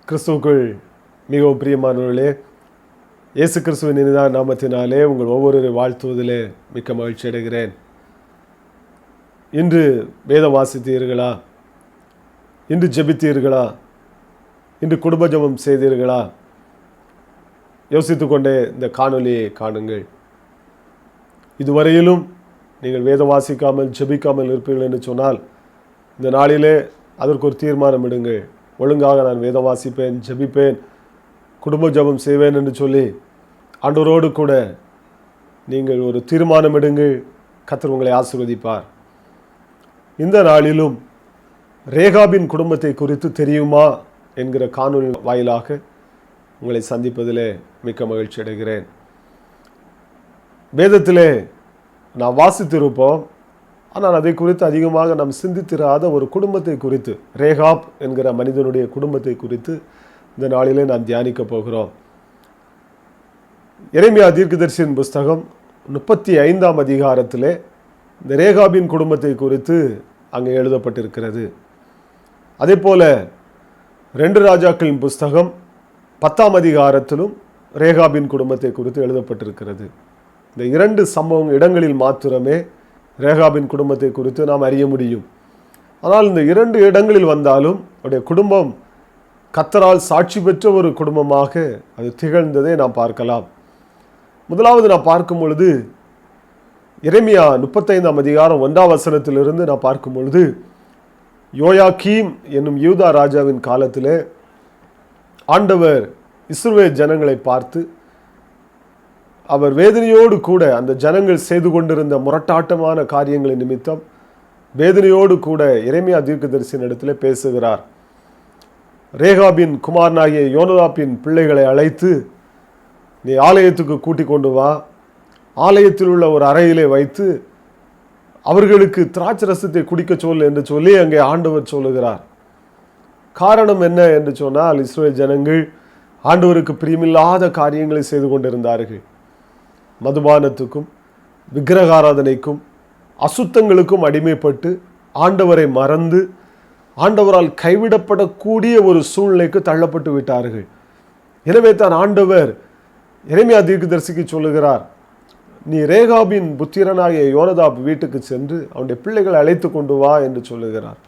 கிறிஸ்துவுக்குள் மிகவும் பிரியமானவர்களே, இயேசு கிறிஸ்துவின் இனிதான நாமத்தினாலே உங்கள் ஒவ்வொரு வாழ்த்துவதிலே மிக்க மகிழ்ச்சி அடைகிறேன். இன்று வேதம் வாசித்தீர்களா? இன்று ஜெபித்தீர்களா? இன்று குடும்ப ஜெபம் செய்தீர்களா? யோசித்து கொண்டே இந்த காணொலியை காணுங்கள். இதுவரையிலும் நீங்கள் வேதம் வாசிக்காமல் ஜெபிக்காமல் இருப்பீர்கள் என்று சொன்னால் இந்த நாளிலே அதற்கு ஒரு தீர்மானம் எடுங்கள். ஒழுங்காக நான் வேதம் வாசிப்பேன், ஜெபிப்பேன், குடும்ப ஜெபம் செய்வேன் என்று சொல்லி ஆண்டவரோடு கூட நீங்கள் ஒரு தீர்மானம் எடுங்கள். கர்த்தர் உங்களை ஆசீர்வதிப்பார். இந்த நாளிலும் ரேகாபின் குடும்பத்தை குறித்து தெரியுமா என்கிற காணொலி வாயிலாக உங்களை சந்திப்பதிலே மிக்க மகிழ்ச்சி அடைகிறேன். வேதத்திலே நாம் வாசித்திருப்போம், ஆனால் அதை குறித்து அதிகமாக நாம் சிந்தித்திராத ஒரு குடும்பத்தை குறித்து, ரேகாப் என்கிற மனிதனுடைய குடும்பத்தை குறித்து இந்த நாளிலே நாம் தியானிக்க போகிறோம். எரேமியா தீர்க்கதரிசியின் புஸ்தகம் 35ஆம் அதிகாரத்திலே இந்த ரேகாபின் குடும்பத்தை குறித்து அங்கே எழுதப்பட்டிருக்கிறது. அதே போல 2 ராஜாக்களின் புஸ்தகம் 10ஆம் அதிகாரத்திலும் ரேகாபின் குடும்பத்தை குறித்து எழுதப்பட்டிருக்கிறது. இந்த 2 இடங்களில் மாத்திரமே ரேகாபின் குடும்பத்தை குறித்து நாம் அறிய முடியும். ஆனால் இந்த 2 இடங்களில் வந்தாலும் அவருடைய குடும்பம் கர்த்தரால் சாட்சி பெற்ற ஒரு குடும்பமாக அது திகழ்ந்ததை நாம் பார்க்கலாம். முதலாவது நாம் பார்க்கும் பொழுது எரேமியா 35ஆம் அதிகாரம் 1ஆம் வசனத்திலிருந்து நாம் பார்க்கும் பொழுது, யோயாக்கீம் என்னும் யூதா ராஜாவின் காலத்திலே ஆண்டவர் இஸ்ரவேல் ஜனங்களை பார்த்து அவர் வேதனையோடு கூட அந்த ஜனங்கள் செய்து கொண்டிருந்த முரட்டாட்டமான காரியங்களின் நிமித்தம் வேதனையோடு கூட எரேமியா தீர்க்கதரிசியின் இடத்துல பேசுகிறார். ரேகாபின் குமாரனாகிய யோனதாபின் பிள்ளைகளை அழைத்து, நீ ஆலயத்துக்கு கூட்டிக் கொண்டு வா, ஆலயத்தில் உள்ள ஒரு அறையிலே வைத்து அவர்களுக்கு திராட்சை ரசத்தை குடிக்க சொல் என்று சொல்லி அங்கே ஆண்டவர் சொல்லுகிறார். காரணம் என்ன என்று சொன்னால், இஸ்ரவேல் ஜனங்கள் ஆண்டவருக்கு பிரியமில்லாத காரியங்களை செய்து கொண்டிருந்தார்கள். மதுபானத்துக்கும் விக்கிரகாராதனைக்கும் அசுத்தங்களுக்கும் அடிமைப்பட்டு ஆண்டவரை மறந்து ஆண்டவரால் கைவிடப்படக்கூடிய ஒரு சூழ்நிலைக்கு தள்ளப்பட்டு விட்டார்கள். எனவே தான் ஆண்டவர் எரேமியா தீர்க்கதரிசிக்கு சொல்லுகிறார், நீ ரேகாபின் புத்திரனாகிய யோனதாப் வீட்டுக்கு சென்று அவனுடைய பிள்ளைகளை அழைத்து கொண்டு வா என்று சொல்லுகிறார்.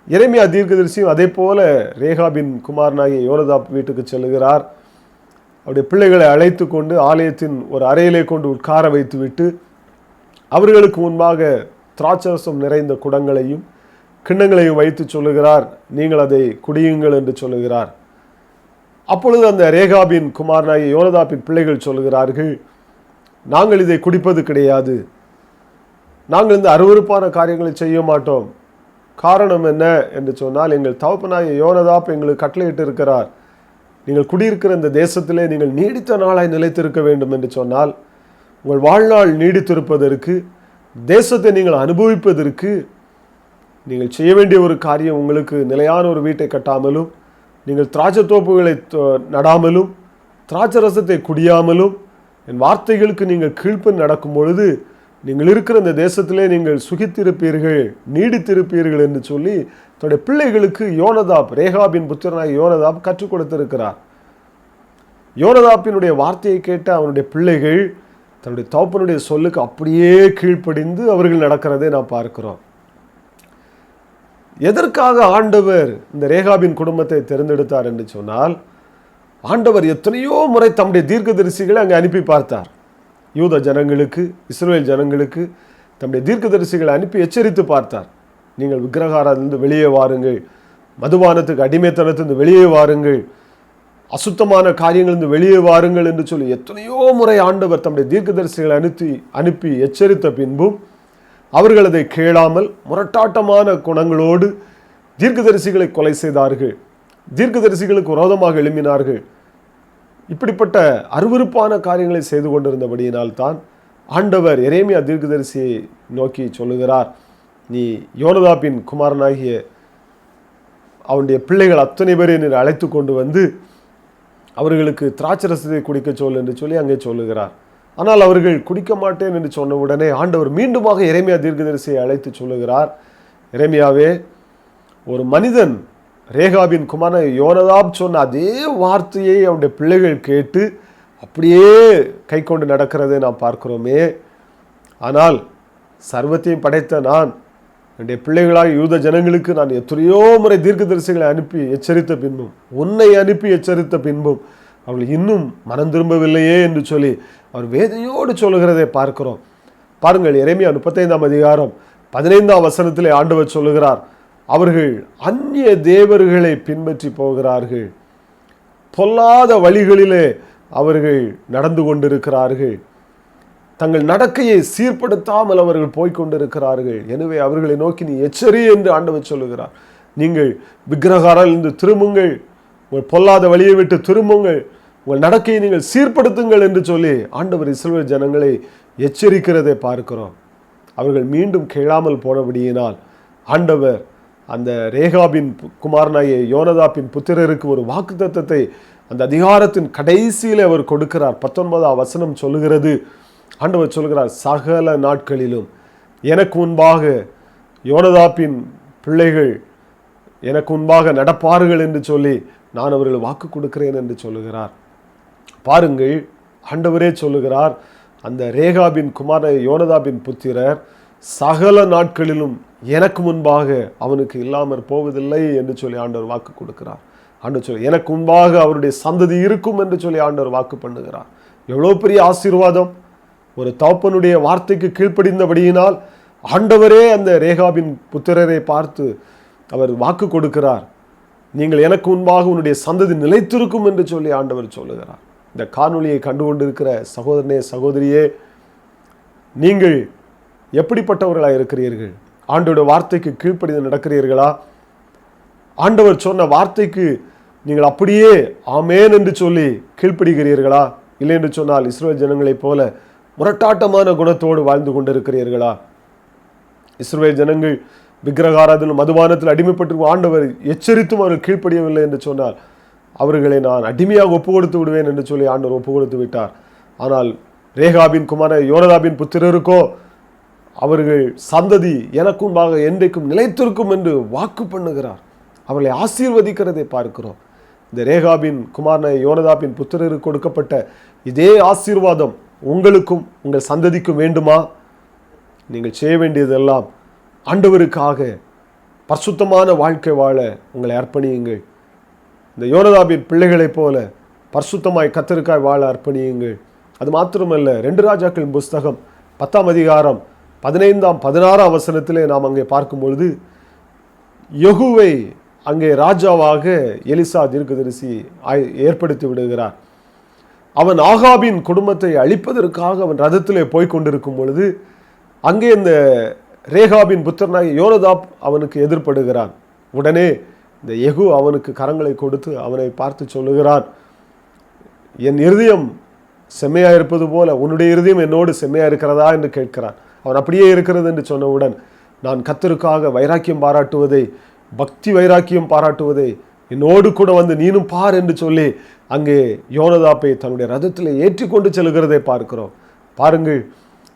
எரேமியா தீர்க்கதரிசியும் அதே போல ரேகாபின் குமாரனாகிய யோனதாப் வீட்டுக்கு செல்லுகிறார். அவருடைய பிள்ளைகளை அழைத்து கொண்டு ஆலயத்தின் ஒரு அறையிலே கொண்டு உட்கார வைத்துவிட்டு அவர்களுக்கு முன்பாக திராட்சரசம் நிறைந்த குடங்களையும் கிண்ணங்களையும் வைத்து சொல்லுகிறார், நீங்கள் அதை குடியுங்கள் என்று சொல்லுகிறார். அப்பொழுது அந்த ரேகாபின் குமாரனாகிய யோனதாபின் பிள்ளைகள் சொல்லுகிறார்கள், நாங்கள் இதை குடிப்பது கிடையாது, நாங்கள் இந்த அருவருப்பான காரியங்களை செய்ய மாட்டோம். காரணம் என்ன என்று சொன்னால், எங்கள் தகப்பனாகிய யோனதாப் எங்களுக்கு கட்டளையிட்டு இருக்கிறார், நீங்கள் குடியிருக்கிற இந்த தேசத்திலே நீங்கள் நீடித்த நாளாய் நிலைத்திருக்க வேண்டும் என்று சொன்னால், உங்கள் வாழ்நாள் நீடித்திருப்பதற்கு, தேசத்தை நீங்கள் அனுபவிப்பதற்கு நீங்கள் செய்ய வேண்டிய ஒரு காரியம், உங்களுக்கு நிலையான ஒரு வீட்டை கட்டாமலும், நீங்கள் திராட்சை தோப்புகளை நடாமலும், திராட்சை ரசத்தை குடியாமலும், என் வார்த்தைகளுக்கு நீங்கள் கீழ்ப்பன் நடக்கும் பொழுது நீங்கள் இருக்கிற இந்த தேசத்திலே நீங்கள் சுகித்திருப்பீர்கள், நீடித்திருப்பீர்கள் என்று சொல்லி தன்னுடைய பிள்ளைகளுக்கு யோனதாப், ரேகாபின் புத்திரனாக யோனதாப் கற்றுக் கொடுத்திருக்கிறார். யோனதாப்பினுடைய வார்த்தையை கேட்ட அவனுடைய பிள்ளைகள் தன்னுடைய தகப்பனுடைய சொல்லுக்கு அப்படியே கீழ்ப்படிந்து அவர்கள் நடக்கிறதை நாம் பார்க்கிறோம். எதற்காக ஆண்டவர் இந்த ரேகாபின் குடும்பத்தை தேர்ந்தெடுத்தார் என்று சொன்னால், ஆண்டவர் எத்தனையோ முறை தம்முடைய தீர்க்கதரிசிகளை அங்கே அனுப்பி பார்த்தார். யூத ஜனங்களுக்கு, இஸ்ரவேல் ஜனங்களுக்கு தம்முடைய தீர்க்கதரிசிகளை அனுப்பி எச்சரித்து பார்த்தார். நீங்கள் விக்கிரகாரத்திலிருந்து வெளியே வாருங்கள், மதுபானத்துக்கு அடிமைத்தனத்திலிருந்து வெளியே வாருங்கள், அசுத்தமான காரியங்களிலிருந்து வெளியே வாருங்கள் என்று சொல்லி எத்தனையோ முறை ஆண்டவர் தம்முடைய தீர்க்கதரிசிகளை அனுப்பி எச்சரித்த பின்பும் அவர்கள் அதை கேளாமல் முரட்டாட்டமான குணங்களோடு தீர்க்கதரிசிகளை கொலை செய்தார்கள், தீர்க்கதரிசிகளுக்கு விரோதமாக எழும்பினார்கள். இப்படிப்பட்ட அருவருப்பான காரியங்களை செய்து கொண்டிருந்தபடியினால் தான் ஆண்டவர் எரேமியா தீர்க்கதரிசியை நோக்கி சொல்லுகிறார், நீ யோனதாபின் குமாரனாகிய அவனுடைய பிள்ளைகள் அத்தனை பேரை நீ அழைத்து கொண்டு வந்து அவர்களுக்கு திராட்சரசத்தை குடிக்க சொல் என்று சொல்லி அங்கே சொல்லுகிறார். ஆனால் அவர்கள் குடிக்க மாட்டேன் என்று சொன்ன உடனே ஆண்டவர் மீண்டுமாக எரேமியா தீர்க்கதரிசியை அழைத்து சொல்லுகிறார், எரேமியாவே, ஒரு மனிதன் ரேகாபின் குமாரன் யோனதாப் சொன்ன அதே வார்த்தையை அவனுடைய பிள்ளைகள் கேட்டு அப்படியே கை கொண்டு நடக்கிறதை நாம் பார்க்கிறோமே. ஆனால் சர்வத்தையும் படைத்த நான் என்னுடைய பிள்ளைகளாக யூத ஜனங்களுக்கு நான் எத்தனையோ முறை தீர்க்கதரிசிகளை அனுப்பி எச்சரித்த பின்பும், உன்னை அனுப்பி எச்சரித்த பின்பும் அவர்கள் இன்னும் மனம் திரும்பவில்லையே என்று சொல்லி அவர் வேதனையோடு சொல்லுகிறதை பார்க்கிறோம். பாருங்கள், எரேமியா 35ஆம் அதிகாரம் 15ஆம் வசனத்திலே ஆண்டவர் சொல்லுகிறார், அவர்கள் அந்நிய தேவர்களை பின்பற்றி போகிறார்கள், பொல்லாத வழிகளிலே அவர்கள் நடந்து கொண்டிருக்கிறார்கள், தங்கள் நடக்கையை சீர்படுத்தாமல் அவர்கள் போய்கொண்டிருக்கிறார்கள். எனவே அவர்களை நோக்கி நீ எச்சரி என்று ஆண்டவர் சொல்லுகிறார். நீங்கள் விக்கிரகாரிலிருந்து திரும்புங்கள், உங்கள் பொல்லாத வழியை விட்டு திரும்புங்கள், உங்கள் நடக்கையை நீங்கள் சீர்படுத்துங்கள் என்று சொல்லி ஆண்டவர் இஸ்ரவேல் ஜனங்களை எச்சரிக்கிறதை பார்க்கிறோம். அவர்கள் மீண்டும் கேளாமல் போனபடியினால் ஆண்டவர் அந்த ரேகாபின் குமாரனாகிய யோனதாப்பின் புத்திரருக்கு ஒரு வாக்குத்தத்தத்தை அந்த அதிகாரத்தின் கடைசியில் அவர் கொடுக்கிறார். 19ஆம் வசனம் சொல்லுகிறது, ஆண்டவர் சொல்கிறார், சகல நாட்களிலும் எனக்கு முன்பாக யோனதாப்பின் பிள்ளைகள் எனக்கு முன்பாக நடப்பார்கள் என்று சொல்லி நான் அவர்கள் வாக்கு கொடுக்கிறேன் என்று சொல்லுகிறார். பாருங்கள், ஆண்டவரே சொல்லுகிறார், அந்த ரேகாபின் குமாரன் யோனதாபின் புத்திரர் சகல நாட்களிலும் எனக்கு முன்பாக அவனுக்கு இல்லாமல் போவதில்லை என்று சொல்லி ஆண்டவர் வாக்கு கொடுக்கிறார். ஆண்டவர் சொல்லி எனக்கு முன்பாக அவருடைய சந்ததி இருக்கும் என்று சொல்லி ஆண்டவர் வாக்கு பண்ணுகிறார். எவ்வளோ பெரிய ஆசீர்வாதம்! ஒரு தகப்பனுடைய வார்த்தைக்கு கீழ்ப்படிந்தபடியினால் ஆண்டவரே அந்த ரேகாபின் புத்திரரை பார்த்து அவர் வாக்கு கொடுக்கிறார், நீங்கள் எனக்கு முன்பாக உன்னுடைய சந்ததி நிலைத்திருக்கும் என்று சொல்லி ஆண்டவர் சொல்லுகிறார். இந்த காணொளியை கண்டு கொண்டிருக்கிற சகோதரனே சகோதரியே, நீங்கள் எப்படிப்பட்டவர்களாக இருக்கிறீர்கள்? ஆண்டவருடைய வார்த்தைக்கு கீழ்ப்படிந்து நடக்கிறீர்களா? ஆண்டவர் சொன்ன வார்த்தைக்கு நீங்கள் அப்படியே ஆமேன் என்று சொல்லி கீழ்ப்படுகிறீர்களா? இல்லை என்று சொன்னால் இஸ்ரவேல் ஜனங்களைப் போல முரட்டாட்டமான குணத்தோடு வாழ்ந்து கொண்டிருக்கிறீர்களா? இஸ்ரவேல் ஜனங்கள் விக்கிரகாராதனும் மதுபானத்தில் அடிமைப்பட்டு ஆண்டவர் எச்சரித்தும் அவர்கள் கீழ்ப்படியவில்லை என்று சொன்னால் அவர்களை நான் அடிமையாக ஒப்பு கொடுத்து விடுவேன் என்று சொல்லி ஆண்டவர் ஒப்பு கொடுத்து விட்டார். ஆனால் ரேகாபின் குமாரன் யோனதாபின் புத்திரருக்கோ அவர்கள் சந்ததி எனக்கு முன்பாக என்றைக்கும் நிலைத்திருக்கும் என்று வாக்கு பண்ணுகிறார். அவர்களை ஆசீர்வதிக்கிறதை பார்க்கிறோம். இந்த ரேகாபின் குமாரன் யோனதாபின் புத்திரருக்கு கொடுக்கப்பட்ட இதே ஆசீர்வாதம் உங்களுக்கும் உங்கள் சந்ததிக்கும் வேண்டுமா? நீங்கள் செய்ய வேண்டியதெல்லாம் ஆண்டவருக்காக பரிசுத்தமான வாழ்க்கை வாழ உங்களை அர்ப்பணியுங்கள். இந்த யோனதாபின் பிள்ளைகளைப் போல பரிசுத்தமாய் கர்த்தருக்காய் வாழ அர்ப்பணியுங்கள். அது மாத்திரமல்ல, 2 ராஜாக்களின் புஸ்தகம் 10ஆம் அதிகாரம் 15ஆம் 16ஆம் வசனத்திலே நாம் அங்கே பார்க்கும் பொழுது யெகூவை அங்கே ராஜாவாக எலிசா தீர்க்கதரிசி ஏற்படுத்தி விடுகிறார். அவன் ஆகாபின் குடும்பத்தை அழிப்பதற்காக அவன் ரதத்திலே போய்கொண்டிருக்கும் பொழுது அங்கே இந்த ரேகாபின் புத்திரனாகிய யோனதாப் அவனுக்கு எதிர்ப்படுகிறான். உடனே இந்த யெகூ அவனுக்கு கரங்களை கொடுத்து அவனை பார்த்து சொல்லுகிறான், என் இருதயம் செம்மையாக இருப்பது போல உன்னுடைய இருதயம் என்னோடு செம்மையாக இருக்கிறதா என்று கேட்கிறான். அவன் அப்படியே இருக்கிறது என்று சொன்னவுடன், நான் கர்த்தருக்காக வைராக்கியம் பாராட்டுவதை, பக்தி வைராக்கியம் பாராட்டுவதை என்னோடு கூட வந்து நீனும் பார் என்று சொல்லி அங்கே யோனதாப்பை தன்னுடைய ரதத்தில் ஏற்றி கொண்டு செல்கிறதை பார்க்கிறோம். பாருங்கள்,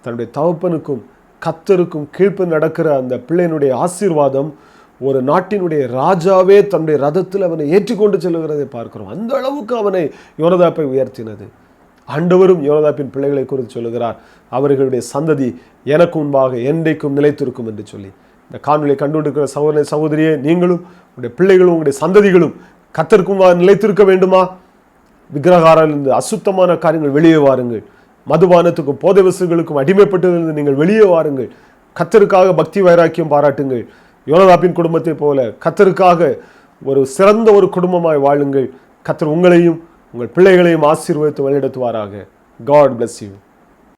தன்னுடைய தகப்பனுக்கும் கர்த்தருக்கும் கீழ்ப்பு நடக்கிற அந்த பிள்ளையினுடைய ஆசீர்வாதம் ஒரு நாட்டினுடைய ராஜாவே தன்னுடைய ரதத்தில் அவனை ஏற்றி கொண்டு செல்கிறதை பார்க்கிறோம். அந்த அளவுக்கு அவனை யோனதாப்பை உயர்த்தினது. ஆண்டவரும் யோனதாப்பின் பிள்ளைகளை குறித்து சொல்லுகிறார், அவர்களுடைய சந்ததி எனக்கு முன்பாக என்றைக்கும் நிலைத்திருக்கும் என்று சொல்லி. இந்த காணொலியை கண்டுகொண்டிருக்கிற சகோதர சகோதரியே, நீங்களும் உங்களுடைய பிள்ளைகளும் உங்களுடைய சந்ததிகளும் கர்த்தருக்கும் நிலைத்திருக்க வேண்டுமா? விக்கிரகாரிலிருந்து அசுத்தமான காரியங்கள் வெளியே வாருங்கள். மதுபானத்துக்கும் போதை வஸ்துகளுக்கும் அடிமைப்பட்டதிலிருந்து நீங்கள் வெளியே வாருங்கள். கர்த்தருக்காக பக்தி வைராக்கியம் பாராட்டுங்கள். யோனதாப்பின் குடும்பத்தை போல கர்த்தருக்காக ஒரு சிறந்த ஒரு குடும்பமாய் வாழுங்கள். கர்த்தர் உங்களையும் உங்கள் பிள்ளைகளையும் ஆசீர்வதித்து வழிநடத்துவாராக. God bless you.